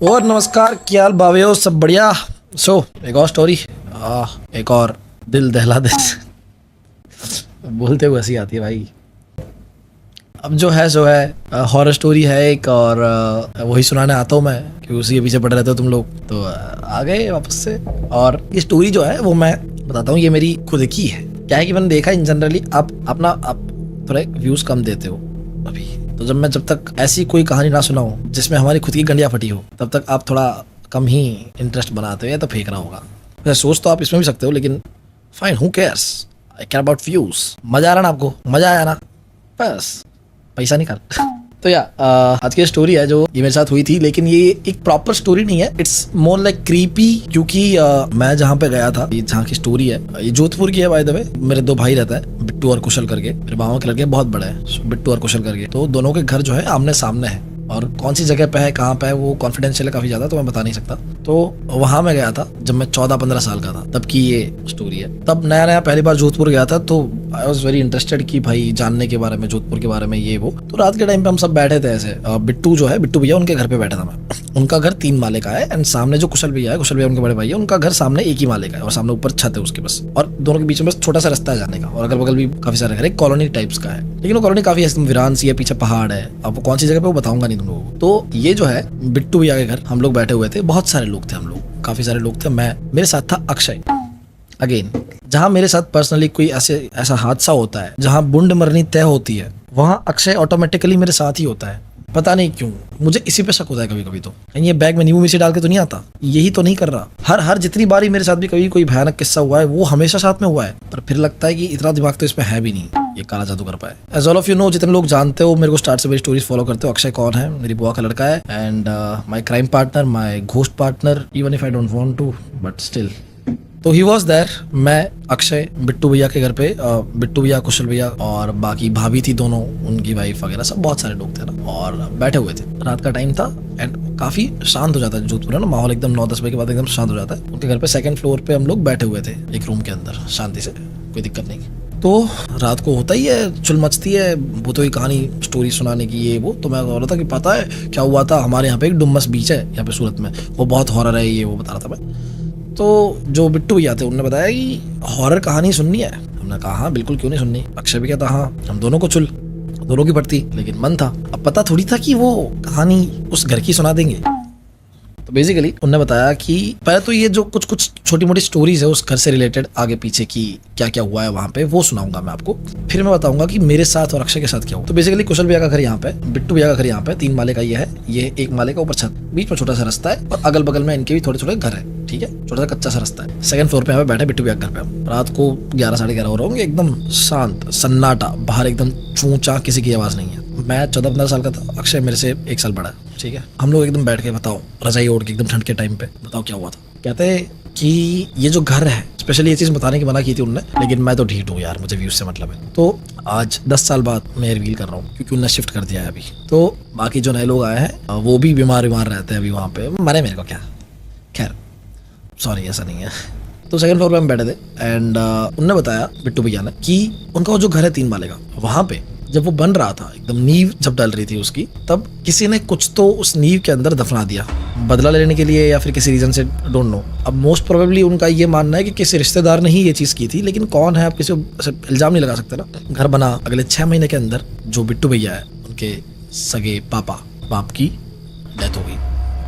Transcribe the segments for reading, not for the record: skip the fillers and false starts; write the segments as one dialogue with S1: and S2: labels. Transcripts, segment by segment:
S1: और नमस्कार, क्या हाल बाबे, सब बढ़िया। एक और स्टोरी, एक और दिल दहला दे। बोलते हुए हंसी आती है भाई। अब जो है सो है, हॉरर स्टोरी है एक, और वही सुनाने आता हूँ मैं, कि उसी के पीछे पड़े रहते हो तुम लोग, तो आ गए वापस से। और ये स्टोरी जो है वो मैं बताता हूँ, ये मेरी खुद की है। क्या है कि मैंने देखा इन जनरली आप थोड़ा व्यूज़ कम देते हो अभी, तो जब तक ऐसी कोई कहानी ना सुनाऊं जिसमें हमारी खुद की गंडिया फटी हो, तब तक आप थोड़ा कम ही इंटरेस्ट बनाते हो, या तो फेंक रहा होगा। वैसे सोच तो आप इसमें भी सकते हो, लेकिन fine, who cares, I care about views. मजा आ रहा ना आपको? मजा आया ना? बस पैसा निकाल। तो आज की स्टोरी है जो ये मेरे साथ हुई थी, लेकिन ये एक प्रॉपर स्टोरी नहीं है, इट्स मोर लाइक क्रीपी। क्योंकि मैं जहाँ पे गया था, ये जहाँ की स्टोरी है, ये जोधपुर की है बाय द वे। मेरे दो भाई रहता है, बिट्टू और कुशल करके। मेरे मामा के लड़के बहुत बड़े हैं, बिट्टू और कुशल करके। तो दोनों के घर जो है आमने सामने है, और कौन सी जगह पे है, कहाँ पे है, वो कॉन्फिडेंशियल है काफी ज्यादा, तो मैं बता नहीं सकता। तो वहां मैं गया था जब मैं 14-15 साल का था, तब की ये स्टोरी है। तब नया नया पहली बार जोधपुर गया था, तो आई वॉज वेरी इंटरेस्टेड कि भाई जानने के बारे में, जोधपुर के बारे में, ये वो। तो रात के टाइम पे हम सब बैठे थे ऐसे, बिट्टू जो है, बिट्टू भैया, उनके घर पे बैठा था मैं। उनका घर 3 माले का है, एंड सामने जो कुशल भैया है, कुशल भैया उनके बड़े भाई है, उनका घर सामने 1 ही माले का है, और सामने ऊपर छत है उसके बस। और दोनों के बीच में बस छोटा सा रास्ता है जाने का, और अगल बगल भी काफी सारे घर, एक कॉलोनी टाइप्स का है। लेकिन वो कॉलोनी काफी वीरान सी है, पीछे पहाड़ है। अब कौन सी जगह पे वो बताऊंगा नहीं तुम लोगों को। तो ये जो है बिट्टू भैया के घर हम लोग बैठे हुए थे, बहुत सारे लोग थे, हम लोग काफी सारे लोग थे। मेरे साथ था अक्षय। अगेन, जहां मेरे साथ पर्सनली कोई ऐसा हादसा होता है जहां बूंद मरनी तय होती है, वहां अक्षय ऑटोमेटिकली मेरे साथ ही होता है। पता नहीं क्यों मुझे इसी पे शक होता है कभी कभी। तो कहीं ये बैग में नींबू मिर्ची डाल के तो नहीं आता, यही तो नहीं कर रहा। हर जितनी बारी मेरे साथ भी कभी कोई भयानक किस्सा हुआ है, वो हमेशा साथ में हुआ है। पर फिर लगता है कि इतना दिमाग तो इसमें है भी नहीं, ये काला जादू कर पाए। As all of you know, जितने लोग जानते हो, मेरे को स्टार्ट से मेरी स्टोरीज फॉलो करते हो, अक्षय कौन है, मेरी बुआ का लड़का है, and my crime partner, my ghost partner, even if I don't want to, but still. तो ही वॉज देयर, मैं, अक्षय, बिट्टू भैया के घर पे, बिट्टू भैया, कुशल भैया, और बाकी भाभी थी दोनों, उनकी वाइफ वगैरह, सब बहुत सारे लोग थे ना, और बैठे हुए थे। रात का टाइम था, एंड काफी शांत हो जाता है जोधपुर है ना, माहौल एकदम 9-10 बजे के बाद एकदम शांत हो जाता है। उनके घर पे 2nd फ्लोर पे हम लोग बैठे हुए थे, एक रूम के अंदर, शांति से, कोई दिक्कत नहीं। तो रात को होता ही है, चुल मचती है, वो तो ही कहानी स्टोरी सुनाने की, ये वो। तो मैं बोल रहा था कि पता है क्या हुआ था, हमारे यहाँ पे एक डुम्मस बीच है यहाँ पे सूरत में, वो बहुत हॉरर है, ये वो बता रहा था मैं। तो जो बिट्टू भैया थे, उन्होंने बताया कि हॉरर कहानी सुननी है। हमने कहा हाँ बिल्कुल, क्यों नहीं सुननी। अक्षय भी कहता हाँ, हम दोनों को चुल, दोनों की पड़ती, लेकिन मन था। अब पता थोड़ी था कि वो कहानी उस घर की सुना देंगे। तो बेसिकली उन्होंने बताया कि पहले तो ये जो कुछ छोटी मोटी स्टोरीज है उस घर से रिलेटेड, आगे पीछे की क्या क्या हुआ है वहाँ पे, वो सुनाऊंगा मैं आपको। फिर मैं बताऊंगा कि मेरे साथ और अक्षय के साथ क्या हुआ। तो बेसिकली कुशल भैया का घर यहाँ पे, बिट्टू भैया का घर यहाँ पे, 3 माले का ये है, ये 1 माले का, ऊपर छत, बीच में छोटा सा रास्ता है, और अगल बगल में इनके भी थोड़े छोटे घर है, ठीक है, छोटा सा कच्चा सा रास्ता है। 2nd फ्लोर पे यहाँ पे बैठे बिट्टू भैया के घर पे हम। रात को 11-11:30 हो रहे होंगे, एकदम शांत सन्नाटा, बाहर एकदम चूचा, किसी की आवाज नहीं है। मैं 14-15 साल का था, अक्षय मेरे से 1 साल बड़ा है, ठीक है। हम लोग एकदम बैठ के, बताओ, रजाई ओढ़ के एकदम ठंड के टाइम पे, बताओ क्या हुआ था। कहते हैं कि ये जो घर है, स्पेशली ये चीज़ बताने की मना की थी उन्होंने, लेकिन मैं तो ढीठ हूँ यार, मुझे व्यूज से मतलब है। तो आज 10 साल बाद मैं रिवील कर रहा हूँ, क्योंकि उन्होंने शिफ्ट कर दिया है अभी। तो बाकी जो नए लोग आए हैं वो भी बीमार रहते हैं अभी वहाँ पे, मरे मेरे को क्या, खैर सॉरी, ऐसा नहीं है। तो 2nd फ्लोर पे हम बैठे थे, एंड उन्होंने बताया, बिट्टू भैया ने, कि उनका वो जो घर है 3 माले का, वहाँ पे जब वो बन रहा था, एकदम नींव जब डल रही थी उसकी, तब किसी ने कुछ तो उस नींव के अंदर दफना दिया, बदला लेने के लिए या फिर किसी रीजन से, डोंट नो। अब मोस्ट प्रोबेबली उनका ये मानना है कि किसी रिश्तेदार ने ही ये चीज़ की थी, लेकिन कौन है, आप किसी को इल्जाम नहीं लगा सकते ना। घर बना, अगले 6 महीने के अंदर जो बिट्टू भैया है, उनके सगे बाप की डेथ हो गई।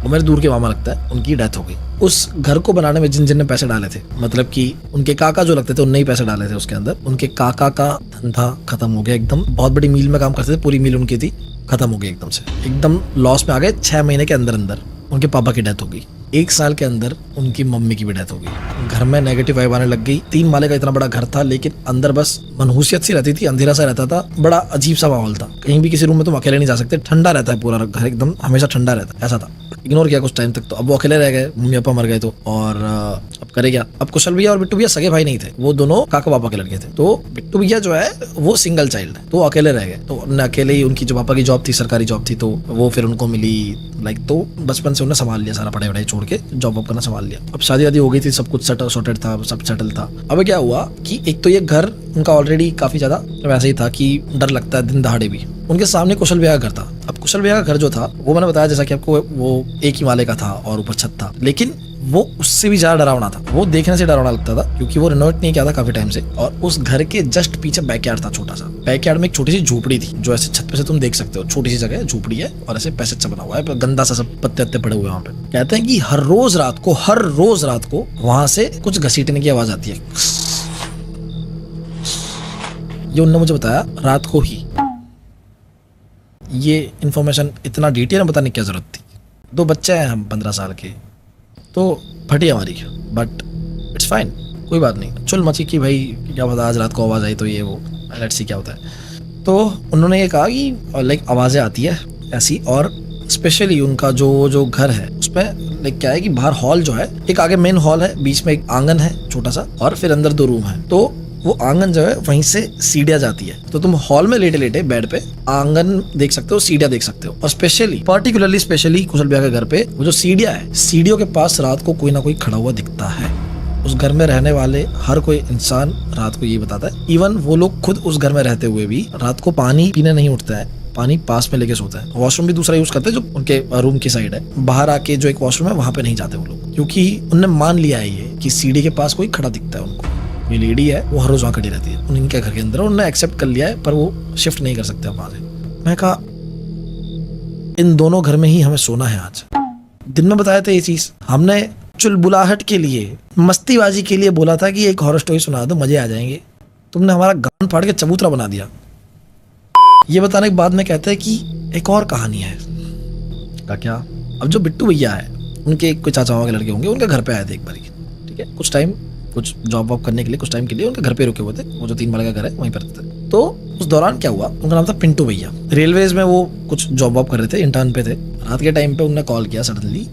S1: वो मेरे दूर के मामा लगता है, उनकी डेथ हो गई। उस घर को बनाने में जिन ने पैसे डाले थे, मतलब कि उनके काका जो लगते थे, उनने ही पैसे डाले थे उसके अंदर। उनके काका का धंधा खत्म हो गया एकदम, बहुत बड़ी मिल में काम करते थे, पूरी मिल उनकी थी, खत्म हो गई एकदम से, एकदम लॉस में आ गए। 6 महीने के अंदर उनके पापा की डेथ हो गई। 1 साल के अंदर उनकी मम्मी की भी डेथ हो गई। घर में नेगेटिव वाइब आने लग गई। 3 माले का इतना बड़ा घर था, लेकिन अंदर बस मनहूसियत सी रहती थी, अंधेरा सा रहता था, बड़ा अजीब सा माहौल था। कहीं भी किसी रूम में तुम अकेले नहीं जा सकते, ठंडा रहता है पूरा घर, एकदम हमेशा ठंडा रहता है, ऐसा था। इग्नोर किया कुछ टाइम तक। तो अब वो अकेले रह गए, मम्मी पापा मर गए तो, और अब करे क्या। अब कुशल भैया और बिट्टू भैया सगे भाई नहीं थे, वो दोनों काका पापा के लड़के थे। तो बिट्टू भैया जो है वो सिंगल चाइल्ड है, तो अकेले रह गए। तो उन्होंने अकेले ही, उनकी जो पापा की जॉब थी, सरकारी जॉब थी, तो वो फिर उनको मिली। तो बचपन से उन्हें संभाल लिया, सारा पढ़ाई वढ़ाई छोड़ के जॉब वॉब करना संभाल लिया। अब शादी वादी हो गई थी, सब कुछ सॉर्टेड था, सब सेटल था। अब क्या हुआ कि एक तो ये घर उनका ऑलरेडी काफी ज्यादा वैसे ही था कि डर लगता है दिन दहाड़े भी। उनके सामने कुशल भैया का घर था। अब कुशल भैया का घर जो था वो मैंने बताया जैसा कि आपको, वो एक ही माले का था और ऊपर छत था, लेकिन वो उससे भी ज्यादा डरावना था। वो देखने से डरावना लगता था क्योंकि वो रिनोवेट नहीं किया था काफी टाइम से। और उस घर के जस्ट पीछे बैकयार्ड था, छोटा सा। बैकयार्ड में एक छोटी सी झोपड़ी थी जो ऐसे छत पे से तुम देख सकते हो, छोटी सी जगह है, झोपड़ी है और ऐसे पैसेज सा बना हुआ है, गंदा सा, सब पत्ते वत्ते पड़े हुए वहाँ पे। कहते हैं कि हर रोज रात को वहां से कुछ घसीटने की आवाज आती है। ये उन्होंने मुझे बताया रात को ही। ये इन्फॉर्मेशन इतना डिटेल में बताने की क्या जरूरत थी। 2 बच्चे हैं हम 15 साल के, तो फटी हमारी, बट इट्स फाइन, कोई बात नहीं। चुल मची कि भाई क्या पता आज रात को आवाज़ आई तो ये वो, लेट्स सी क्या होता है। तो उन्होंने ये कहा कि लाइक आवाज़ें आती है ऐसी, और स्पेशली उनका जो घर है उसमें लाइक क्या है कि बाहर हॉल जो है, एक आगे मेन हॉल है, बीच में एक आंगन है छोटा सा, और फिर अंदर 2 रूम है। तो वो आंगन जो है वहीं से सीढ़ियां जाती है, तो तुम हॉल में लेटे लेटे बेड पे आंगन देख सकते हो, सीढ़ियां देख सकते हो। और पर्टिकुलरली स्पेशली कुशल भैया के घर पे वो जो सीढ़ियां है, सीढ़ियों के पास रात को कोई ना कोई खड़ा हुआ दिखता है। उस घर में रहने वाले हर कोई इंसान रात को ये बताता है, इवन वो लोग खुद उस घर में रहते हुए भी रात को पानी पीने नहीं उठता है, पानी पास में लेके सोता है। वॉशरूम भी दूसरा यूज करते हैं जो उनके रूम की साइड है। बाहर आके जो एक वॉशरूम है वहां पे नहीं जाते वो लोग, क्योंकि उनने मान लिया है ये कि सीढ़ी के पास कोई खड़ा दिखता है उनको। ये लेडी है वो हर रोज वहां खड़ी रहती है उनके घर के अंदर, उन्होंने एक्सेप्ट कर लिया है, पर वो शिफ्ट नहीं कर सकते वहां से। मैं कहा इन दोनों घर में ही हमें सोना है आज। दिन में बताया था ये चीज, हमने चुलबुलाहट के लिए, मस्तीबाजी के लिए बोला था कि एक हॉरर स्टोरी सुना दो, मजे आ जाएंगे। तुमने हमारा गान फाड़ के चबूतरा बना दिया। ये बताने के बाद में कहते हैं कि एक और कहानी है। का क्या? अब जो बिट्टू भैया है उनके कोई चाचा के लड़के होंगे, उनके घर पे आए थे एक बार, ठीक है, कुछ टाइम, कुछ जॉब वॉब करने के लिए कुछ टाइम के लिए उनके घर पे रुके हुए थे। वो जो 3 माले का घर है वहीं पर रहते थे। तो उस दौरान क्या हुआ, उनका नाम था पिंटू भैया। रेलवेज में वो कुछ जॉब वॉब कर रहे थे, इंटर्न पे थे। रात के टाइम पे उन्होंने कॉल किया सडनली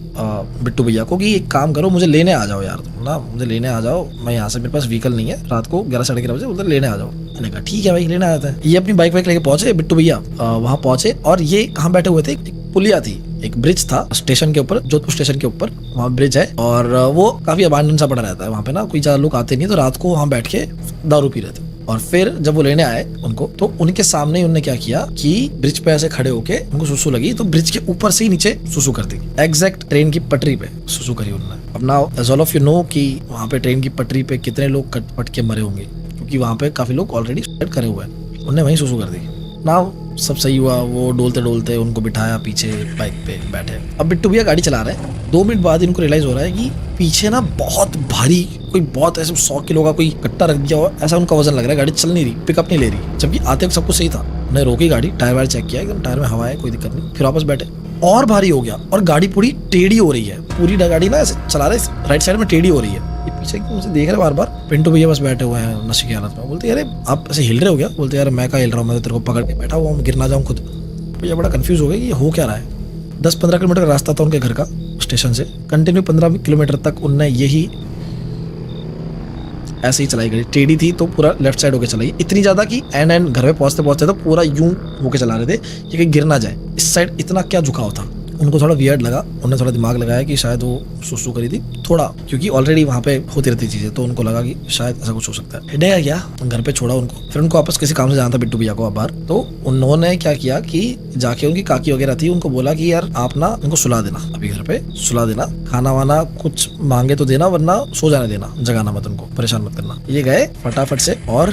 S1: बिट्टू भैया को कि एक काम करो, मुझे लेने आ जाओ यार, तुम ना मुझे लेने आ जाओ, मैं यहाँ से, मेरे पास व्हीकल नहीं है, रात को 11 साढ़े 11 बजे उधर लेने आ जाओ। मैंने कहा ठीक है भाई, लेने आया था। ये अपनी बाइक वाइक लेके पहुंचे, बिट्टू भैया वहाँ पहुंचे, और ये कहाँ बैठे हुए थे, एक पुलिया थी, एक ब्रिज था स्टेशन के ऊपर, जोधपुर स्टेशन के ऊपर वहाँ ब्रिज है, और वो काफी अबांडन सा पड़ा रहता है वहाँ पे ना, कोई ज्यादा लोग आते नहीं, तो रात को वहाँ बैठ के दारू पी रहे थे। और फिर जब वो लेने आए उनको, तो उनके सामने ही उन्होंने क्या किया कि ब्रिज पे ऐसे खड़े होके उनको सुसु लगी, तो ब्रिज के ऊपर से ही नीचे सुसु कर दी, एग्जैक्ट ट्रेन की पटरी पे सुसु करी उन्होंने। अब now as all of you know कि वहाँ पे ट्रेन की पटरी पे कितने लोग कट पट के मरे होंगे, क्योंकि वहाँ पे काफी लोग ऑलरेडी सुसाइड करे हुए हैं। उन्होंने वहीं सुसु कर दी। नाउ सब सही हुआ, वो डोलते डोलते उनको बिठाया, पीछे बाइक पे बैठे। अब बिट्टू भैया गाड़ी चला रहे हैं, 2 मिनट बाद इनको रियलाइज हो रहा है कि पीछे ना बहुत भारी, कोई बहुत ऐसे 100 किलो का कोई कट्टा रख दिया हो, ऐसा उनका वजन लग रहा है। गाड़ी चल नहीं रही, पिकअप नहीं ले रही, जबकि आते वक्त सब कुछ सही था। उन्हें रोकी गाड़ी, टायर वायर चेक किया, एकदम टायर में हवा है, कोई दिक्कत नहीं, फिर वापस बैठे। और भारी हो गया और गाड़ी पूरी टेढ़ी हो रही है, पूरी गाड़ी ना ऐसे चला रहे, राइट साइड में टेढ़ी हो रही है। ये पीछे मुझे देख रहे बार बार। पिंटू भैया बस बैठे हुए हैं नशे की हालत में। बोलते यार आप ऐसे हिल रहे हो क्या? बोलते यार मैं क्या हिल रहा हूँ, मैं तो तेरे को पकड़ के बैठा हुआ हूँ, गिर ना जाऊँ खुद। भैया बड़ा कंफ्यूज हो गया, ये हो क्या रहा है। 10-15 किलोमीटर का रास्ता था उनके घर का स्टेशन से, कंटिन्यू 15 किलोमीटर तक उनने यही ऐसे ही चलाई गाड़ी। टेढ़ी थी तो पूरा लेफ्ट साइड होके चलाई, इतनी ज्यादा कि एंड घर पे पहुंचते पहुंचते तो पूरा यूं होके चला रहे थे कि कहीं गिर ना जाए। इस साइड इतना क्या झुकाव था, उनको थोड़ा वियर्ड लगा। उन्होंने थोड़ा दिमाग लगाया कि शायद वो सुसु करी थी थोड़ा, क्योंकि ऑलरेडी वहाँ पे होती रहती चीजें, तो उनको लगा कि शायद ऐसा कुछ हो सकता है। हिडेगा क्या, घर पे छोड़ा उनको। फिर उनको वापस किसी काम से जाना था बिट्टू भैया को बाहर, तो उन्होंने क्या किया कि जाके उनकी काकी वगैरह थी, उनको बोला कि यार आप ना उनको सुला देना, अभी घर पे सुला देना, खाना वाना कुछ मांगे तो देना, वरना सो जाने देना, जगाना मत उनको, परेशान मत करना। ये गए फटाफट से और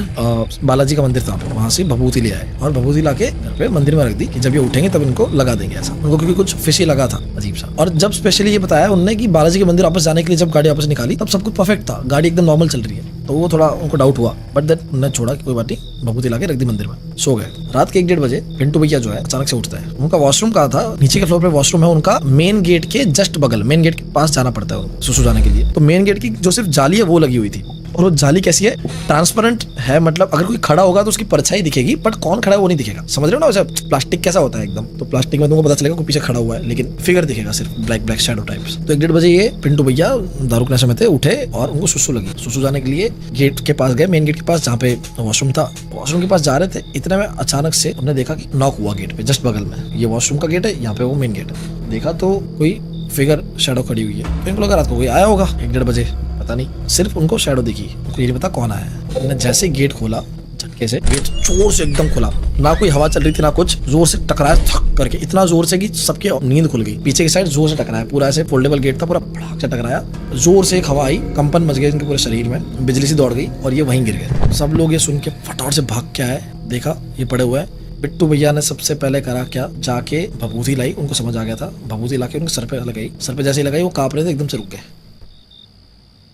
S1: बालाजी का मंदिर था वहाँ से भभूति ले आए, और भभूति लाके घर पे मंदिर में रख दी कि जब ये उठेंगे तब इनको लगा देंगे ऐसा। उनको क्योंकि कुछ फिशी लगा था अजीब सा। और जब स्पेशली ये बताया उन्होंने कि बालाजी के मंदिर वापस जाने के लिए जब गाड़ी वापस निकाली तब सब कुछ परफेक्ट था, गाड़ी एकदम नॉर्मल चल रही है, तो वो थोड़ा उनको डाउट हुआ, बट देन उन्होंने छोड़ा कि कोई बात नहीं, भभूति लाके रख दी मंदिर में, सो गए। रात के 1-1:30 बजे पिंटू भैया जो है अचानक से उठता है। उनका वॉशरूम कहाँ था, नीचे के फ्लोर पे वॉशरूम है उनका, मेन गेट के जस्ट बगल, मेन गेट के पास जाना पड़ता है उनको सुसु जाने के लिए। तो मेन गेट की जो सिर्फ जाली है वो लगी हुई थी, और वो जाली कैसी है, ट्रांसपेरेंट है, मतलब अगर कोई खड़ा होगा तो उसकी परछाई दिखेगी, बट कौन खड़ा है वो नहीं दिखेगा। समझ रहे हो ना, वैसे प्लास्टिक कैसा होता है एकदम, तो प्लास्टिक में तुमको पता चलेगा कोई पीछे खड़ा हुआ है, लेकिन फिगर दिखेगा सिर्फ ब्लैक ब्लैक शैडो टाइप्स। तो 1-1:30 बजे ये पिंटू भैया दारू के नशे में थे, उठे और उनको सुसु लगी। सुसु जाने के लिए गेट के पास गए, मेन गेट के पास जहाँ पे वॉशरूम था। वॉशरूम के पास जा रहे थे, इतने में अचानक से उन्होंने देखा कि नॉक हुआ गेट पे, जस्ट बगल में। ये वॉशरूम का गेट है, यहाँ पे वो मेन गेट है। देखा तो कोई फिगर शैडो खड़ी हुई है। तो इनको लगा रात को कोई आया होगा 1-1:30 बजे, पता नहीं, सिर्फ उनको शैडो दिखी, उनको ये नहीं पता कौन आया है। उन्होंने जैसे गेट खोला, झटके से गेट जोर से एकदम खुला, ना कोई हवा चल रही थी ना कुछ, जोर से टकराया थक करके, इतना जोर से कि सबकी नींद खुल गई। पीछे की साइड जोर से टकराया, पूरा ऐसे फोल्डेबल गेट था, पूरा भड़ाक से टकराया, जोर से एक हवा आई, कंपन मच गया इनके पूरे शरीर में, बिजली सी दौड़ गई और ये वहीं गिर गए। सब लोग ये सुन के फटाफट से भाग के आए, देखा ये पड़े हुए हैं। बिट्टू भैया ने सबसे पहले करा क्या, जाके भभूति लाई, उनको समझ आ गया था, भभूति ला के उनके सर पे लगाई। सर पे जैसे ही लगाई वो कांप रहे थे, एकदम से रुक गए,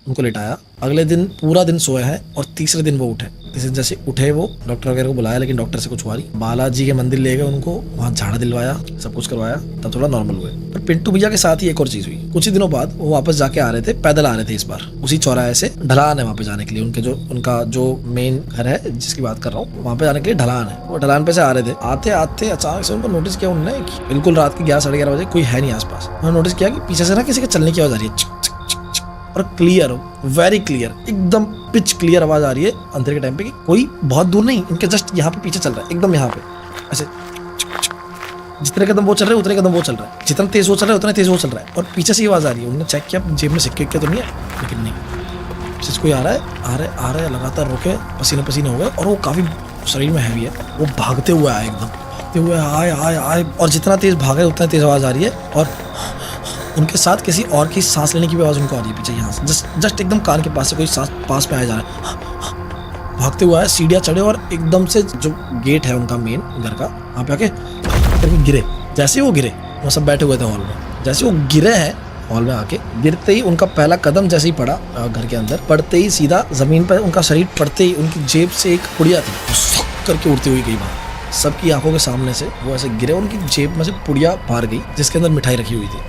S1: उनको लेटाया। अगले दिन पूरा दिन सोए हैं और तीसरे दिन वो उठे। तीसरे दिन जैसे उठे वो डॉक्टर वगैरह को बुलाया, लेकिन डॉक्टर से कुछ हुआ नहीं। बालाजी के मंदिर ले गए उनको, वहाँ झाड़ा दिलवाया, सब कुछ करवाया, तब थोड़ा नॉर्मल हुए। पर पिंटू भैया के साथ ही एक और चीज हुई। कुछ ही दिनों बाद वो वापस जाके आ रहे थे, पैदल आ रहे थे, इस बार उसी चौराहे से ढलान है वहाँ पे जाने के लिए, उनका जो मेन घर है जिसकी बात कर रहा हूँ, वहाँ पे जाने के लिए ढलान है। वो ढलान पे से आ रहे थे, आते आते अचानक से उनको नोटिस किया उन्होंने कि बिल्कुल रात के 11-11:30 बजे कोई है नहीं आसपास। उन्होंने नोटिस किया कि पीछे से ना किसी के चलने की आवाज आ रही है, और क्लियर, वेरी क्लियर, एकदम पिच क्लियर आवाज आ रही है अंधेरे के टाइम पे कि कोई बहुत दूर नहीं, इनके जस्ट यहाँ पे पीछे चल रहा है, एकदम यहाँ पे ऐसे। जितने कदम वो चल रहे हैं उतने कदम वो चल रहा है, जितना तेज वो चल रहा है उतना तेज वो चल रहा है, और पीछे से आवाज आ रही है। उन्होंने चेक किया जेब में सिक्के तो नहीं है, लेकिन नहीं, पीछे से कोई आ रहा है, लगातार रुके, पसीने पसीने हो गए, और वो काफी शरीर में हैवी है। वो भागते हुए आए, एकदम भागते हुए आए, और जितना तेज भागे उतना तेज आवाज आ रही है, और उनके साथ किसी और की सांस लेने की भी आवाज उनको आ रही है पीछे, यहाँ से जस्ट एकदम कान के पास से कोई सांस पास में आया जा रहा है। भागते हुए आए, सीढ़ियाँ चढ़े, और एकदम से जो गेट है उनका मेन घर का, वहाँ पे आके गिरे। जैसे ही वो गिरे, वो सब बैठे हुए थे हॉल में, जैसे वो गिरे हैं हॉल में आके, गिरते ही उनका पहला कदम जैसे ही पड़ा घर के अंदर, पड़ते ही सीधा जमीन पर उनका शरीर पड़ते ही उनकी जेब से एक पुड़िया थी, वो सक करके उड़ती हुई गई बाहर। सबकी आंखों के सामने से वो ऐसे गिरे, उनकी जेब में से पुड़िया बाहर गई जिसके अंदर मिठाई रखी हुई थी।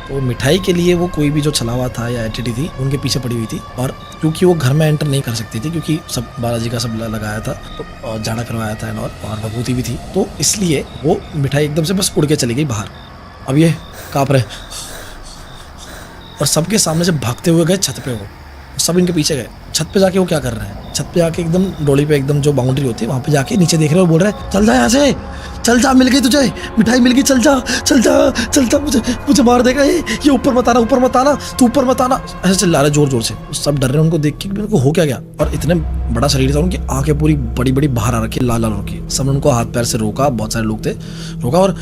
S1: तो मिठाई के लिए वो कोई भी जो छलावा था या एटिटी थी उनके पीछे पड़ी हुई थी, और क्योंकि वो घर में एंटर नहीं कर सकती थी क्योंकि सब बालाजी का सब लगाया था, तो झाड़ा करवाया था और भभूति भी थी, तो इसलिए वो मिठाई एकदम से बस उड़ के चली गई बाहर। अब ये काँप रहे, और सबके सामने से भागते हुए गए छत पे, वो सब इनके पीछे गए। छत पे जाके वो क्या कर रहे हैं, छत पे जाके एकदम डोली पे एकदम जो बाउंड्री होती है वहाँ पे जाके नीचे देख रहे हो, बोल रहे हैं चल जा यहाँ से, चल जा, मिल गई तुझे मिठाई, मिल गई, चल जा चल जा चल जा, मुझे मार देगा ये ऊपर मत आना, ऊपर मत आना, तू ऊपर मत आना, ऐसे चिल्ला रहे जोर जोर से। सब डर रहे हैं उनको देख के, उनको हो क्या गया, और इतने बड़ा शरीर था, उनकी आंखें पूरी बड़ी बड़ी बाहर आ रखी, लाल लाल रखी। सब उनको हाथ पैर से रोका, बहुत सारे लोग थे, रोका, और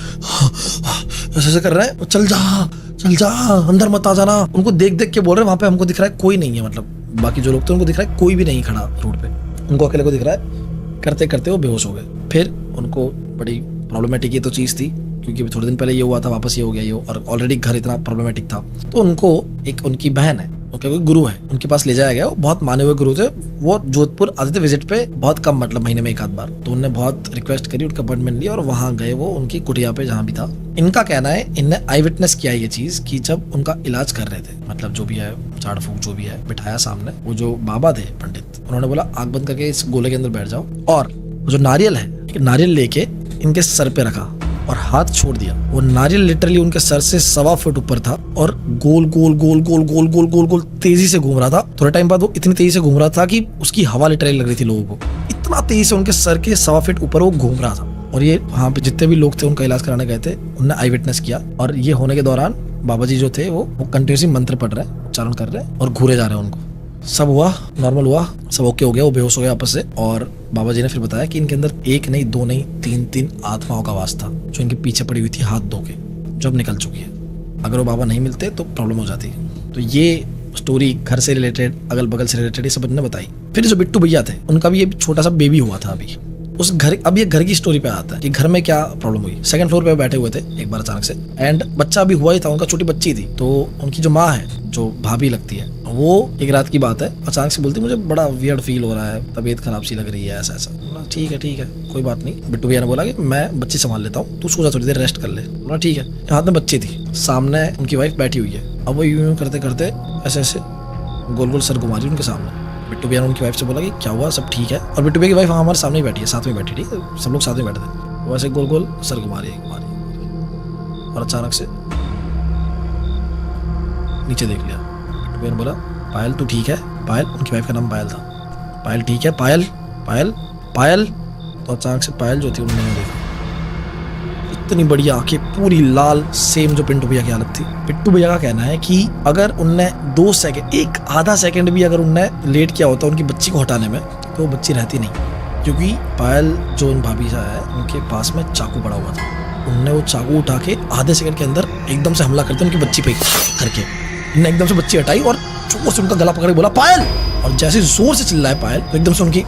S1: ऐसे कर रहे हैं, चल जा अंदर मत आ जाना। उनको देख देख के बोल रहे हैं, वहाँ पे हमको दिख रहा है कोई नहीं है, मतलब बाकी जो लोग थे उनको दिख रहा है कोई भी नहीं खड़ा रोड पे, उनको अकेले को दिख रहा है। करते करते वो बेहोश हो गए। फिर उनको बड़ी प्रॉब्लमेटिक ये तो चीज़ थी, क्योंकि थोड़े दिन पहले ये हुआ था, वापस ये हो गया ये, और ऑलरेडी घर इतना प्रॉब्लमेटिक था। तो उनको एक उनकी बहन है, उनके कोई गुरु है, उनके पास ले जाया गया। वो बहुत माने हुए गुरु थे, वो जोधपुर आते थे विजिट पे बहुत कम, मतलब महीने में एक आध बार। तो उन्होंने बहुत रिक्वेस्ट करी, उनका अपॉइंटमेंट लिया, और वहाँ गए वो उनकी कुटिया पे जहाँ भी था। इनका कहना है, इनने आई विटनेस किया ये चीज़ कि जब उनका इलाज कर रहे थे, मतलब जो भी है झाड़ फूक जो भी है बिठाया सामने, वो जो बाबा थे पंडित, उन्होंने बोला आँख बंद करके इस गोले के अंदर बैठ जाओ, और जो नारियल है, नारियल लेके इनके सर पे रखा और हाथ छोड़ दिया। वो नारियल लिटरली उनके सर से 1.25 फुट ऊपर था, और गोल गोल गोल गोल गोल गोल गोल गोल तेजी से घूम रहा था। थोड़े टाइम बाद वो इतनी तेजी से घूम रहा था कि उसकी हवा लिटरली लग रही थी लोगों को, इतना तेजी से उनके सर के 1.25 फीट ऊपर वो घूम रहा था। और ये वहाँ पे जितने भी लोग थे उनका इलाज कराने गए थे, उन्होंने आई विटनेस किया। और ये होने के दौरान बाबा जी जो थे वो कंटिन्यूसली मंत्र पढ़ रहे हैं, उच्चारण कर रहे हैं, और घूरे जा रहे हैं। उनको सब हुआ, नॉर्मल हुआ, सब ओके हो गया, वो बेहोश हो गया आपस से। और बाबा जी ने फिर बताया कि इनके अंदर एक नहीं, दो नहीं, तीन आत्माओं का वास था, जो इनके पीछे पड़ी हुई थी हाथ धो के, जो अब निकल चुकी है। अगर वो बाबा नहीं मिलते तो प्रॉब्लम हो जाती। तो ये स्टोरी घर से रिलेटेड, अगल बगल से रिलेटेड, ये सब इन्होंने बताई। फिर जो बिट्टू भैया थे, उनका भी ये छोटा सा बेबी हुआ था अभी उस घर। अब ये घर की स्टोरी पे आता है कि घर में क्या प्रॉब्लम हुई। सेकंड फ्लोर पे बैठे हुए थे एक बार अचानक से, एंड बच्चा भी हुआ ही था, उनका छोटी बच्ची थी। तो उनकी जो माँ है, जो भाभी लगती है, वो एक रात की बात है, अचानक से बोलती मुझे बड़ा वियर्ड फील हो रहा है, तबीयत खराब सी लग रही है, ऐसा ऐसा। ठीक है कोई बात नहीं। बिट्टू भैया ने बोला कि मैं बच्ची संभाल लेता हूँ, तू सो जा, थोड़ी देर रेस्ट कर ले। बोला ठीक है। हाथ में बच्ची थी, सामने उनकी वाइफ बैठी हुई है। अब वो यूं करते करते ऐसे ऐसे गोल गोल सर घुमा रही उनके सामने, बिट्टू भैया ने उनकी वाइफ से बोला कि क्या हुआ, सब ठीक है। और बिट्टू भैया की वाइफ हमारे सामने ही बैठी है, साथ में बैठी थी, सब लोग साथ में बैठे थे। वैसे गोल गोल सर घुमा रही है और अचानक से नीचे देख लिया। बिट्टू भैया ने बोला पायल तू ठीक है? पायल, उनकी वाइफ का नाम पायल था। पायल ठीक है? पायल पायल पायल। तो अचानक से पायल जो थी उन्होंने नहीं देखा। इतनी बड़ी आंखें, पूरी लाल, सेम जो पिंटू भैया की हालत थी। पिंटू भैया का कहना है कि अगर उनने 2 सेकंड, एक आधा सेकंड भी अगर उनने लेट किया होता उनकी बच्ची को हटाने में, तो वो बच्ची रहती नहीं। क्योंकि पायल जो उन भाभी सा है, उनके पास में चाकू पड़ा हुआ था। उनने वो चाकू उठा के आधे सेकंड के अंदर एकदम से हमला करते उनकी बच्ची पे करके। उन्होंने एकदम से बच्ची हटाई और जोर से उनका गला पकड़ बोला पायल। और जैसे जोर से चिल्लाए पायल, तो एकदम से उनकी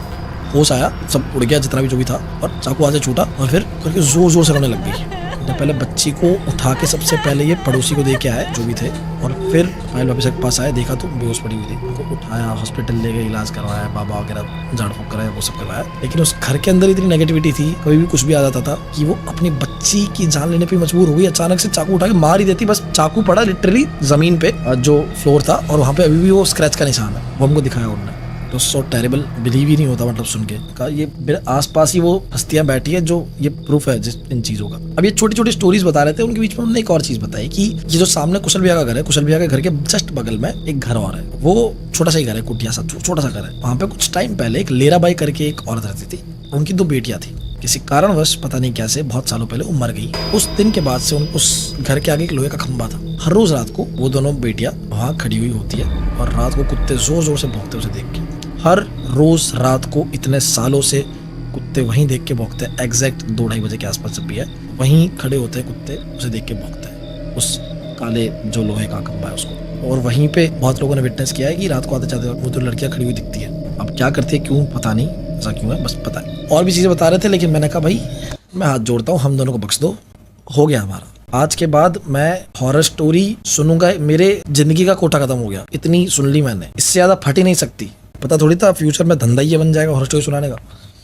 S1: होश आया, सब उड़ गया जितना भी जो भी था, और चाकू आगे छूटा और फिर करके जोर जोर से रोने लग गई। तो पहले बच्ची को उठा के सबसे पहले ये पड़ोसी को दे के आए जो भी थे, और फिर पायल वापस के पास आए, देखा तो बेहोश पड़ी हुई थी। उनको उठाया, हॉस्पिटल ले गए, इलाज करवाया, बाबा वगैरह झाड़ फूक कराया, वो सब करवाया। लेकिन उस घर के अंदर इतनी नेगेटिविटी थी, कभी भी कुछ भी आ जाता था कि वो अपनी बच्ची की जान लेने पे मजबूर हो गई। अचानक से चाकू उठा के मार ही देती, बस चाकू पड़ा लिटरली जमीन पे जो फ्लोर था, और वहाँ पे अभी भी वो स्क्रैच का निशान है, वो हमको दिखाया उन्होंने। तो सो टेरेबल, बिलीव ही नहीं होता मतलब सुन के का। ये मेरे आसपास ही वो हस्तियां बैठी है जो ये प्रूफ है जिस इन चीज़ों का। अब ये छोटी छोटी स्टोरीज बता रहे थे, उनके बीच में उन्होंने एक और चीज़ बताई कि ये जो सामने कुशल भैया का घर है, कुशल भैया के घर के जस्ट बगल में एक घर और है। वो छोटा सा ही घर है, कुटिया सा छोटा सा घर है। वहाँ पे कुछ टाइम पहले एक लेराबाई करके एक औरत रहती थी। उनकी 2 बेटियां थी। किसी कारणवश पता नहीं कैसे बहुत सालों पहले वो मर गई। उस दिन के बाद से उस घर के आगे एक लोहे का खंबा था। हर रोज रात को वो दोनों बेटियां वहाँ खड़ी हुई होती है और रात को कुत्ते जोर जोर से भौंकते उसे देख के। हर रोज रात को इतने सालों से कुत्ते वहीं देख के भौंकते हैं। एग्जैक्ट 2-2:30 बजे के आसपास जब भी है, वहीं खड़े होते हैं कुत्ते, उसे देख के भौंकते हैं, उस काले जो लोहे का खंबा है उसको। और वहीं पे बहुत लोगों ने विटनेस किया है कि रात को आते जाते वो तो लड़कियां खड़ी हुई दिखती है। अब क्या करती है, क्यों पता नहीं, ऐसा क्यों है बस पता नहीं। और भी चीजें बता रहे थे, लेकिन मैंने कहा भाई मैं हाथ जोड़ता हूँ, हम दोनों को बख्श दो, हो गया हमारा। आज के बाद मैं हॉरर स्टोरी सुनूंगा, मेरे जिंदगी का कोटा खत्म हो गया। इतनी सुन ली मैंने, इससे ज्यादा फट ही नहीं सकती। पता थोड़ी था फ्यूचर में धंधा ही बन जाएगा हॉरर स्टोरी सुनाने का,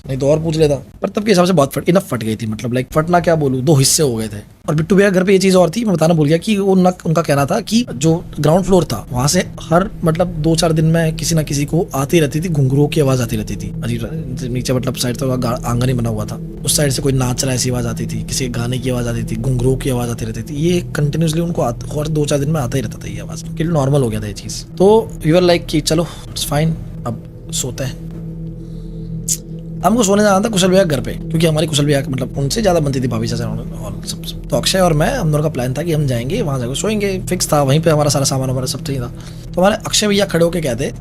S1: नहीं तो और पूछ लेता। पर तब के हिसाब से बहुत इनफ फट गई थी, मतलब लाइक फटना क्या बोलूं, 2 हिस्से हो गए थे। और बिट्टू भैया घर पे ये चीज़ और थी, मैं बताना भूल गया कि वो उनका कहना था कि जो ग्राउंड फ्लोर था वहाँ से हर मतलब 2-4 दिन में किसी ना किसी को आती रहती थी, घुंघरू की आवाज़ आती रहती थी अजीब। नीचे मतलब साइड तो आंगन ही बना हुआ था, उस साइड से कोई नाच रहा ऐसी आवाज़ आती थी, किसी गाने की आवाज़ आती थी, घुंघरू की आवाज़ आती रहती थी। ये कंटिन्यूसली उनको और 2-4 दिन में आता ही रहता था ये आवाज़, कि नॉर्मल हो गया था ये चीज़। तो यू आर लाइक कि चलो इट्स फाइन, अब सोते हैं। हमको सोने जाना था कुशल भैया घर पे, क्योंकि हमारी कुशल भैया मतलब उनसे ज़्यादा बनती थी भाभी से और सब। तो अक्षय और मैं, हम दोनों का प्लान था कि हम जाएंगे वहाँ जाकर सोएंगे, फिक्स था, वहीं पे हमारा सारा सामान हमारा सब चाहिए था। तो हमारे अक्षय भैया खड़े होके कहते,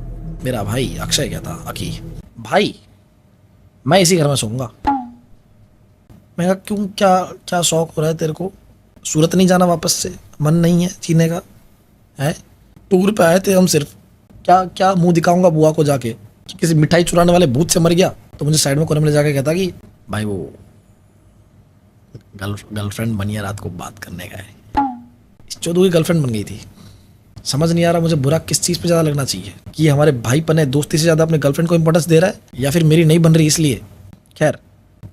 S1: मेरा भाई अक्षय कहता, अकी भाई मैं इसी घर में सोऊंगा। मैं कहा क्यों, क्या शौक हो रहा है तेरे को, सूरत नहीं जाना वापस से, मन नहीं है जीने का है? टूर पे आए थे हम सिर्फ, क्या मुंह दिखाऊंगा बुआ को जाके, किसी मिठाई चुराने वाले भूत से मर गया। तो मुझे साइड में कोने में ले जाके कहता कि भाई वो गर्लफ्रेंड बनी है, रात को बात करने का है। इस चौधरी की गर्लफ्रेंड बन गई थी। समझ नहीं आ रहा मुझे बुरा किस चीज़ पे ज़्यादा लगना चाहिए, कि हमारे भाई पने दोस्ती से ज़्यादा अपने गर्लफ्रेंड को इंपॉर्टेंस दे रहा है, या फिर मेरी नहीं बन रही इसलिए। खैर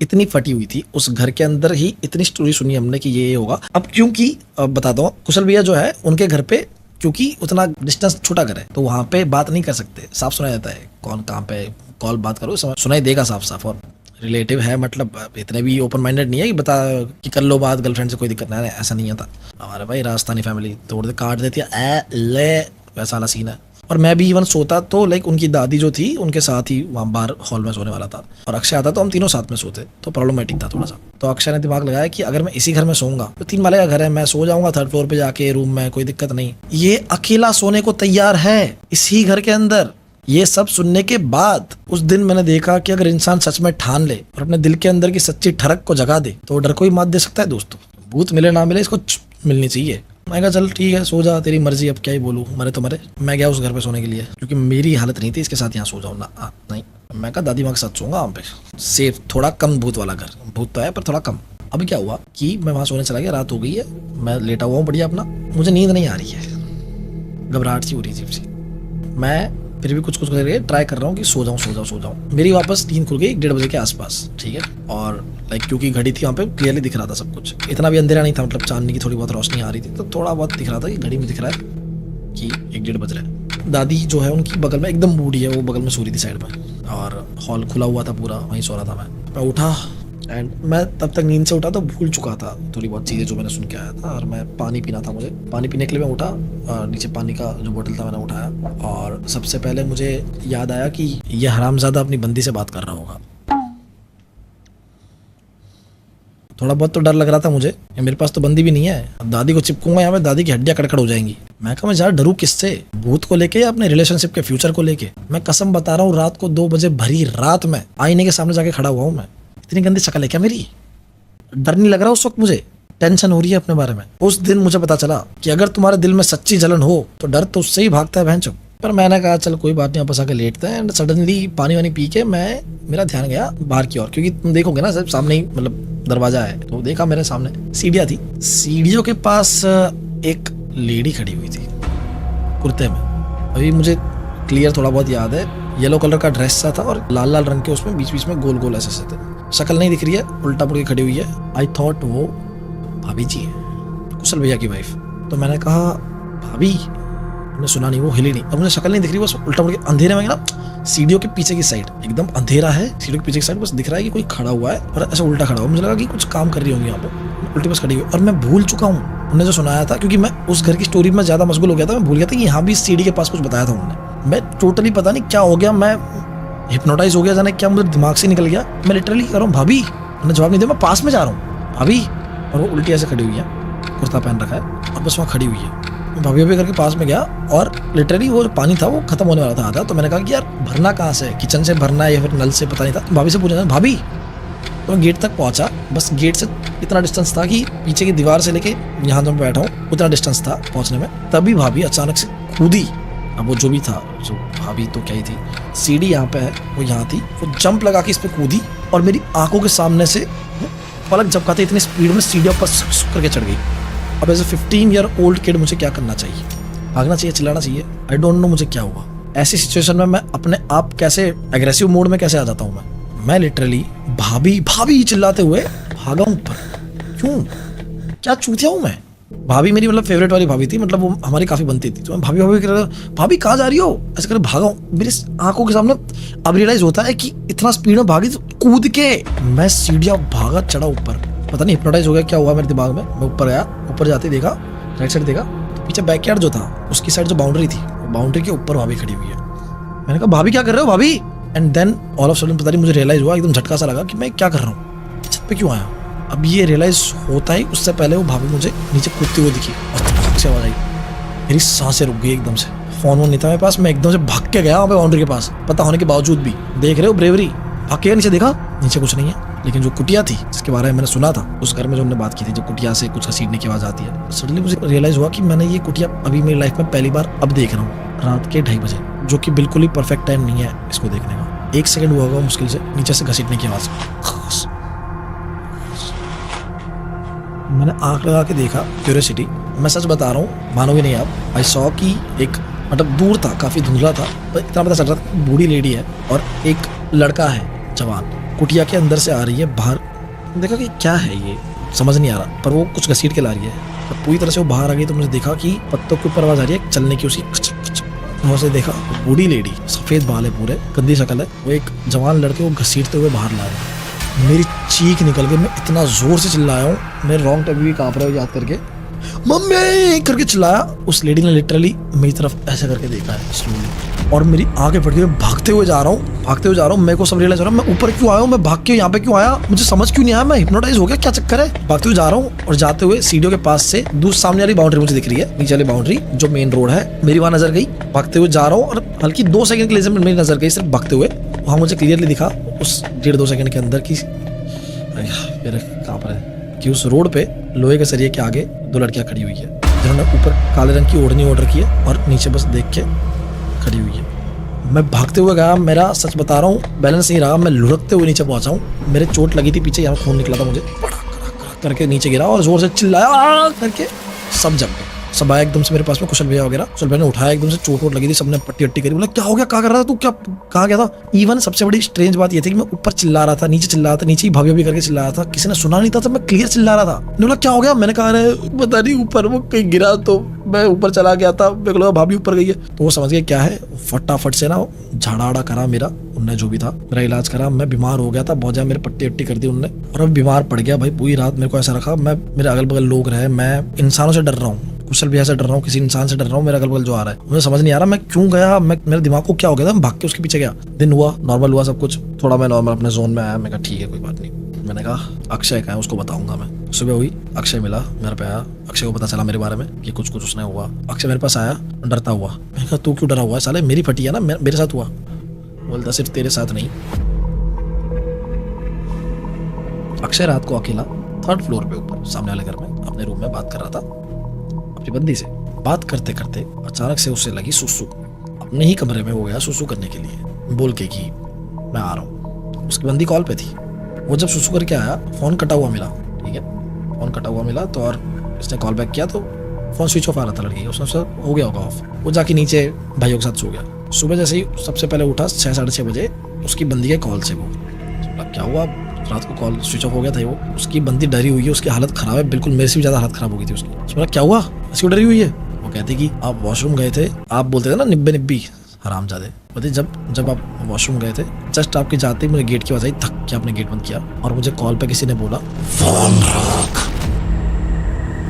S1: इतनी फटी हुई थी उस घर के अंदर ही, इतनी स्टोरी सुनी हमने कि ये होगा। अब क्योंकि बताता हूँ, कुशल भैया जो है उनके घर पे क्योंकि उतना डिस्टेंस छोटा घर है, तो वहाँ पे बात नहीं कर सकते, साफ सुनाया जाता है कौन कहाँ पे कॉल बात करो सुनाई देगा साफ साफ। और रिलेटिव है, मतलब इतने भी ओपन माइंडेड नहीं है कि बता कि कर लो बात गर्लफ्रेंड से, कोई दिक्कत नहीं है, ऐसा नहीं था। हमारे भाई राजस्थानी फैमिली तोड़ दे काट देती है, ले वैसा वाला सीन है। और मैं भी इवन सोता तो लाइक उनकी दादी जो थी उनके साथ ही वहाँ बाहर हॉल में सोने वाला था, और अक्षय आता तो हम तीनों साथ में सोते, तो प्रॉब्लमेटिक था थोड़ा सा। तो अक्षय ने दिमाग लगाया कि अगर मैं इसी घर में सोऊंगा, तो 3 माले का घर है, मैं सो जाऊंगा 3rd फ्लोर पे जाके रूम में, कोई दिक्कत नहीं। ये अकेला सोने को तैयार है इसी घर के अंदर। ये सब सुनने के बाद उस दिन मैंने देखा कि अगर इंसान सच में ठान ले और अपने दिल के अंदर की सच्ची ठरक को जगा दे, तो डर को ही मात दे सकता है दोस्तों। भूत मिले ना मिले, इसको मिलनी चाहिए। मैं कहा चल ठीक है सो जा, तेरी मर्जी, अब क्या ही बोलूँ, मरे तो मरे। मैं गया उस घर पे सोने के लिए, क्योंकि मेरी हालत नहीं थी इसके साथ यहाँ सो जाऊँ ना, नहीं। मैं कहा दादी माँ के साथ सोऊंगा वहाँ पे, सेफ, थोड़ा कम भूत वाला घर। भूत तो है पर थोड़ा कम। अब क्या हुआ कि मैं वहाँ सोने चला गया, रात हो गई है, मैं लेटा हुआ हूँ बढ़िया अपना, मुझे नींद नहीं आ रही है, घबराहट सी हो रही अजीब सी। मैं फिर भी कुछ करके ट्राई कर रहा हूँ कि सो जाऊँ। मेरी वापस नींद खुल गई 1:30 बजे के आसपास, ठीक है। और लाइक क्योंकि घड़ी थी वहाँ पे, क्लियरली दिख रहा था सब कुछ, इतना भी अंधेरा नहीं था, मतलब चांदनी की थोड़ी बहुत रोशनी आ रही थी, तो थोड़ा बहुत दिख रहा था कि घड़ी में दिख रहा है कि 1-1:30 बज रहा है। दादी जो है उनकी बगल में एकदम बूढ़ी है, वो बगल में सो रही थी साइड में, और हॉल खुला हुआ था पूरा, वहीं सो रहा था मैं उठा एंड मैं तब तक नींद से उठा तो भूल चुका था थोड़ी बहुत चीज़ें जो मैंने सुन के आया था, और मैं पानी पीना था, मुझे पानी पीने के लिए मैं उठा और नीचे पानी का जो बोतल था मैंने उठाया, और सबसे पहले मुझे याद आया कि यह हरामजादा अपनी बंदी से बात कर रहा होगा। थोड़ा बहुत तो डर लग रहा था मुझे, मेरे पास तो बंदी भी नहीं है, दादी को चिपकूंगा यहाँ पे, दादी की हड्डियां कड़कड़ हो जाएंगी। मैं कहा मैं ज़्यादा डरूं किससे, भूत को लेके या अपने रिलेशनशिप के फ्यूचर को लेके। मैं कसम बता रहा हूँ, रात को 2 बजे भरी रात में आईने के सामने जाके खड़ा हुआ हूँ मैं। इतनी गंदी शक्ल है क्या मेरी? डर नहीं लग रहा उस वक्त, मुझे टेंशन हो रही है अपने बारे में। उस दिन मुझे पता चला कि अगर तुम्हारे दिल में सच्ची जलन हो तो डर तो उससे ही भागता है बहनचोद। पर मैंने कहा चल कोई बात नहीं, वापस आके लेटते हैं। एंड सडनली पानी वानी पी के मेरा ध्यान गया बाहर की ओर, क्योंकि तुम देखोगे ना, सिर्फ सामने ही मतलब दरवाजा है, तो देखा मेरे सामने सीढ़ियाँ थी, सीढ़ियों के पास एक लेडी खड़ी हुई थी कुर्ते में। अभी मुझे क्लियर थोड़ा बहुत याद है, येलो कलर का ड्रेस सा था और लाल लाल रंग के उसमें बीच बीच में गोल गोल ऐसे थे। शक्ल नहीं दिख रही है, उल्टा पुड़ के खड़ी हुई है। आई थॉट वो भाभी जी है, कुशल भैया की वाइफ। तो मैंने कहा भाभी, मैंने सुना नहीं, वो हिली नहीं, और मुझे शक्ल नहीं दिख रही, बस उल्टा मुड़ के अंधेरे में ना सीढ़ियों के पीछे की साइड एकदम अंधेरा है, सीढ़ियों के पीछे की साइड बस दिख रहा है कि कोई खड़ा हुआ है और ऐसा उल्टा खड़ा हुआ। मुझे लगा कि कुछ काम कर रही होंगी यहाँ पे, उल्टी बस खड़ी हुई। और मैं भूल चुका हूँ उन्होंने जो सुनाया था, क्योंकि मैं उस घर की स्टोरी में ज्यादा मशगूल हो गया था। मैं भूल गया था कि यहाँ भी सीढ़ी के पास कुछ बताया था उन्होंने। मैं टोटली पता नहीं क्या हो गया, मैं हिप्नोटाइज हो गया, जाने क्या मुझे दिमाग से निकल गया। मैं लिटरली कह रहा हूँ भाभी, उन्होंने जवाब नहीं दिया, मैं पास में जा रहा हूँ भाभी, और वो उल्टी ऐसे खड़ी हुई है, कुर्ता पहन रखा है और बस वहाँ खड़ी हुई है। मैं भाभी भाभी करके पास में गया और लिटरली वो जो पानी था वो खत्म होने वाला था आधा। तो मैंने कहा कि यार भरना कहाँ से, किचन से भरना है या फिर नल से, पता नहीं था। तो भाभी से पूछा भाभी, तो मैं गेट तक पहुंचा, बस गेट से इतना डिस्टेंस था कि पीछे की दीवार से लेके यहाँ जो मैं बैठा हूँ उतना डिस्टेंस था पहुंचने में। तभी भाभी अचानक से कूदी। अब वो जो भी था, जो भाभी तो क्या ही थी, सीढ़ी यहाँ पे है, वो यहाँ थी, वो जंप लगा के इस पे कूदी और मेरी आंखों के सामने से वो पलक झपकाते इतनी स्पीड में सीढ़ियों पर करके चढ़ गई। अब as a 15 year old kid मुझे क्या करना चाहिए? भागना चाहिए, चिल्लाना चाहिए? आई डोंट नो मुझे क्या हुआ। ऐसी सिचुएशन में मैं अपने आप कैसे एग्रेसिव मोड में कैसे आ जाता हूँ मैं लिटरली भाभी भाभी चिल्लाते हुए भागा हूँ ऊपर। क्यों? क्या चूतिया हूँ मैं? भाभी मेरी मतलब फेवरेट वाली भाभी थी, मतलब वो हमारी काफी बनती थी। तो मैं भाभी भाभी कह रहा था, भाभी कहाँ जा रही हो, ऐसे कर भागा हूँ। मेरी आंखों के सामने अब रियलाइज होता है कि इतना स्पीड में भागी, तो कूद के मैं सीढ़ियाँ भागा चढ़ा ऊपर। पता नहीं हिप्नोटाइज हो गया क्या हुआ मेरे दिमाग में। मैं ऊपर गया, ऊपर जाते देखा, राइट साइड देखा, तो पीछे बैकयार्ड जो था उसकी साइड जो बाउंड्री थी, बाउंड्री के ऊपर भाभी खड़ी हुई है। मैंने कहा भाभी क्या कर रहे हो भाभी? And then all of sudden पता नहीं मुझे रियलाइज हुआ, एकदम झटका सा लगा कि मैं क्या कर रहा हूँ, छत पे क्यों आया। अब ये रियलाइज होता ही उससे पहले वो भाभी मुझे नीचे कूदती हुई दिखी और धड़ाक से आवाज आई। मेरी सांसें रुक गई एकदम से। फोन वोन नहीं था मेरे पास, मैं एकदम से भाग के गया वहाँ पे बाउंड्री के पास, पता होने के बावजूद भी। देख रहे हो ब्रेवरी, भाग के नीचे देखा, नीचे कुछ नहीं है। लेकिन जो कुटिया थी जिसके बारे में मैंने सुना था, उस घर में जो हमने बात की थी, जो कुटिया से कुछ घसीटने की आवाज आती है, सडनली मुझे रियलाइज हुआ कि मैंने ये कुटिया अभी मेरी लाइफ में पहली बार अब देख रहा हूँ, रात के 2:30 बजे, जो कि बिल्कुल ही परफेक्ट टाइम नहीं है इसको देखने का। 1 सेकंड हुआ होगा मुश्किल से, नीचे से घसीटने की आवाज। मैंने आंख लगा के देखा, क्यूरियोसिटी, मैं सच बता रहा हूँ, मानोगे नहीं आप। आई सॉ कि एक मतलब दूर था, काफी धुंधला था, पर इतना पता चल रहा था बूढ़ी लेडी है और एक लड़का है जवान, कुटिया के अंदर से आ रही है बाहर। देखा कि क्या है ये, समझ नहीं आ रहा, पर वो कुछ घसीट के ला रही है। जब पूरी तरह से वो बाहर आ गई तो मुझे देखा कि पत्तों के ऊपर आवाज आ रही है चलने की, उसी वहाँ से देखा बूढ़ी लेडी, सफेद बाल है, पूरे गंदी शक्ल है, वो एक जवान लड़के को घसीटते हुए बाहर ला रहे हैं। मेरी चीख निकल गई, मैं इतना जोर से चिल्लाया हूँ, मेरे रॉन्ग टैब भी कांप रहे हो याद करके, मम्मी करके चिल्लाया। उस लेडी ने लिटरली मेरी तरफ ऐसे करके देखा है स्लोली, और मेरी आंखें फट गई। मैं भागते हुए जा रहा हूँ, मेरे को सब रियलाइज हो रहा है मैं ऊपर क्यों आया हूँ, मैं भाग के यहाँ पे क्यों आया, मुझे समझ क्यों नहीं आया, मैं हिप्नोटाइज हो गया, क्या चक्कर है। भागते हुए जा रहा हूँ और जाते हुए सीढ़ियों के पास से दूसरी सामने वाली बाउंड्री मुझे दिख रही है, नीचे वाली बाउंड्री जो मेन रोड है, मेरी वहाँ नजर गई। भागते हुए जा रहा हूँ और हल्की 2 सेकंड के लिए मेरी नजर गई सिर्फ भागते हुए, वहाँ मुझे क्लियरली दिखा उस 1.5-2 सेकंड के अंदर की मेरे कांप रहा है कि उस रोड पे लोहे के सरिये के आगे 2 लड़कियां खड़ी हुई है, जिन्होंने ऊपर काले रंग की ओढ़नी ओढ़ रखी है और नीचे बस देख के खड़ी हुई है। मैं भागते हुए गया, मेरा सच बता रहा हूँ बैलेंस नहीं रहा, मैं लुढ़कते हुए नीचे पहुंचा हूँ। मेरे चोट लगी थी पीछे, यहाँ खून निकला था मुझे, करके नीचे गिरा और जोर से चिल्लाया करके सब जम गए। सब आया एकदम से मेरे पास में, कुशल भैया वगैरह। कुशल भैया ने उठाया, एकदम से चोट वोट लगी थी, सबने पट्टी वट्टी करी। बोला क्या हो गया, क्या कर रहा था तू, क्या कहाँ गया था। इवन सबसे बड़ी स्ट्रेंज बात ये थी कि मैं ऊपर चिल्ला रहा था, नीचे चिल्ला रहा था, नीचे ही भाभी भाभी करके चिल्ला रहा था, किसी ने सुना नहीं था, तब मैं क्लियर चिल्ला रहा था। बोला क्या हो गया, मैंने कहा अरे पता नहीं ऊपर वो कहीं गिरा तो मैं ऊपर चला गया था, मेरे को लगा भाभी ऊपर गई है। तो वो समझ गए क्या है, फटाफट से ना झाड़ा आड़ा करा मेरा, उनने जो भी था मेरा इलाज करा। मैं बीमार हो गया था बहुत ज्यादा, मेरे पट्टी वट्टी कर दी उनने और मैं बीमार पड़ गया भाई। पूरी रात मेरे को ऐसा रखा, मैं मेरे अगल बगल लोग रहे, मैं इंसानों से डर रहा हूँ, कुशल भैया से डर रहा हूँ, किसी इंसान से डर रहा हूँ, मेरे अगल बगल जो आ रहा है मुझे समझ नहीं आ रहा मैं क्यों गया, मैं मेरे दिमाग को क्या हो गया था, मैं भाग के उसके पीछे गया। दिन हुआ, नॉर्मल हुआ सब कुछ, थोड़ा मैं नॉर्मल अपने जोन में आया। मैं कहा ठीक है कोई बात नहीं। मैंने कहा अक्षय का है, उसको बताऊंगा मैं। सुबह हुई, अक्षय मिला, मेरे पे आया। अक्षय को पता चला मेरे बारे में कि कुछ कुछ उसने हुआ। अक्षय मेरे पास आया डरता हुआ। मैंने कहा तू क्यों डरा हुआ है साले, मेरी फटी है ना, मेरे साथ हुआ। बोलता सिर्फ तेरे साथ नहीं। अक्षय रात को अकेला 3rd फ्लोर पे ऊपर सामने वाले घर में अपने रूम में बात कर रहा था अपनी बंदी से। बात करते करते अचानक से उससे लगी सुसु। अपने ही कमरे में वो गया सुसु करने के लिए, बोल के कि मैं आ रहा हूँ। उसकी बंदी कॉल पे थी। वो जब सुसु करके आया, फोन कटा हुआ मिला, ठीक है, फोन कटा हुआ मिला तो, और इसने कॉल बैक किया तो फोन स्विच ऑफ आ रहा था लड़की, उसने सब हो गया होगा ऑफ। वो जाके नीचे भाइयों के साथ सो गया। सुबह जैसे ही सबसे पहले उठा 6 साढ़े 6 बजे, उसकी बंदी के कॉल से। वो क्या हुआ, रात को कॉल स्विच ऑफ हो गया था। वो उसकी बंदी डरी हुई है, उसकी हालत खराब है, बिल्कुल मेरे से भी ज्यादा हालत खराब हो गई थी उसकी। उसने क्या हुआ, इसको डरी हुई है। वो कहते कि आप वॉशरूम गए थे, आप बोलते थे ना निब्बे निब्बी हरामजादे। बोलते जब आप वॉशरूम गए थे, जस्ट आपके जाते ही मुझे गेट की आवाज आई, थक के आपने गेट बंद किया और मुझे कॉल पे किसी ने बोला फोन रख।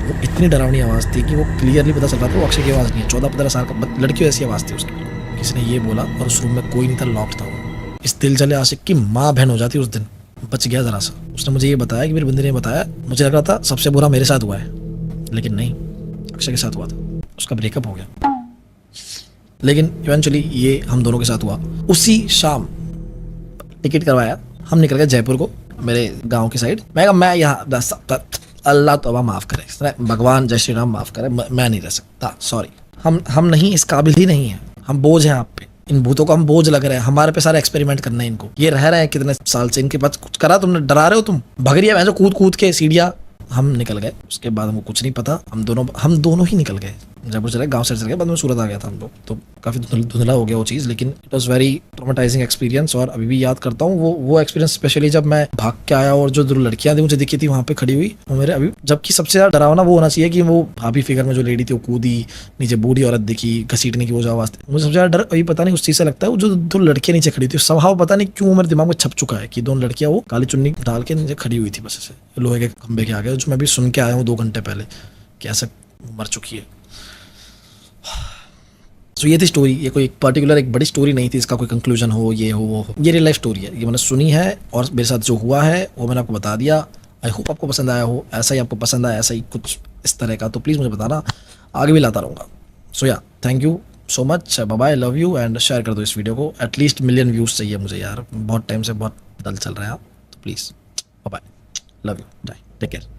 S1: वो इतनी डरावनी आवाज थी कि वो क्लियरली पता चल रहा था वो अक्षय की आवाज नहीं है। 14-15 साल का लड़की ऐसी आवाज थी उसकी। किसी ने ये बोला और उस रूम में कोई नहीं था, लॉक था वो। इस दिल जले आशिक की माँ बहन हो जाती उस दिन। बच गया जरा सा। उसने मुझे ये बताया कि मेरी बंदी ने बताया, मुझे लग रहा था सबसे बुरा मेरे साथ हुआ है, लेकिन नहीं, अक्षय के साथ हुआ था। उसका ब्रेकअप हो गया, लेकिन इवेंचुअली ये हम दोनों के साथ हुआ। उसी शाम टिकट करवाया, हम निकल गए जयपुर को, मेरे गांव की साइड। मैं यहाँ अल्लाह तौबा माफ करे, भगवान जय श्री राम माफ करे, मैं नहीं रह सकता, सॉरी। हम नहीं, इस काबिल ही नहीं है, हम बोझ हैं आप पे। इन भूतों को हम बोझ लग रहे हैं, हमारे पे सारे एक्सपेरिमेंट करने हैं इनको। ये रह रहे हैं कितने साल से, इनके पास कुछ करा तुमने, डरा रहे हो तुम, भगरिया वैसे कूद कूद के सीढ़ियाँ। हम निकल गए, उसके बाद हमको कुछ नहीं पता, हम दोनों ही निकल गए, जयपुर चले, गांव से चले गए, बाद में सूरत आ गया था हम लोग। तो काफ़ी धुंधला हो गया वो चीज़, लेकिन it was very traumatising experience. और अभी भी याद करता हूँ वो एक्सपीरियंस, स्पेशली जब मैं भाग के आया और जो लड़कियां थी मुझे दिखी थी वहाँ पे खड़ी हुई, वो मेरे अभी, जबकि सबसे ज़्यादा डरावना वो होना चाहिए कि वो भाभी फिगर में जो लेडी थी वो कूदी नीचे, बूढ़ी औरत दिखी, घसीटने की वो जो आवाज़ थी, मुझे सबसे ज़्यादा डर अभी पता नहीं उस चीज़ से लगता है। वो जो 2 लड़कियां नीचे खड़ी थी, स्वभाव पता नहीं क्यों मेरे दिमाग में छप चुका है कि 2 लड़कियां वो काली चुन्नी डाल के नीचे खड़ी हुई थी बस ऐसे लोहे के खंबे के आगे, जो मैं भी सुन के आया हूँ 2 घंटे पहले कि ऐसा मर चुकी है। तो ये थी स्टोरी। ये कोई पर्टिकुलर एक बड़ी स्टोरी नहीं थी, इसका कोई कंक्लूजन हो, ये हो वो हो, ये रियल लाइफ स्टोरी है, ये मैंने सुनी है और मेरे साथ जो हुआ है वो मैंने आपको बता दिया। आई होप आपको पसंद आया हो, ऐसा ही आपको पसंद आया, ऐसा ही कुछ इस तरह का, तो प्लीज़ मुझे बताना, आगे भी लाता रहूँगा। So yeah thank you so much, bye bye, love you, and share कर दो इस वीडियो को। एटलीस्ट 1 मिलियन व्यूज़ चाहिए मुझे यार, बहुत टाइम से बहुत डल चल रहा है, तो please bye bye, love you, bye, take care.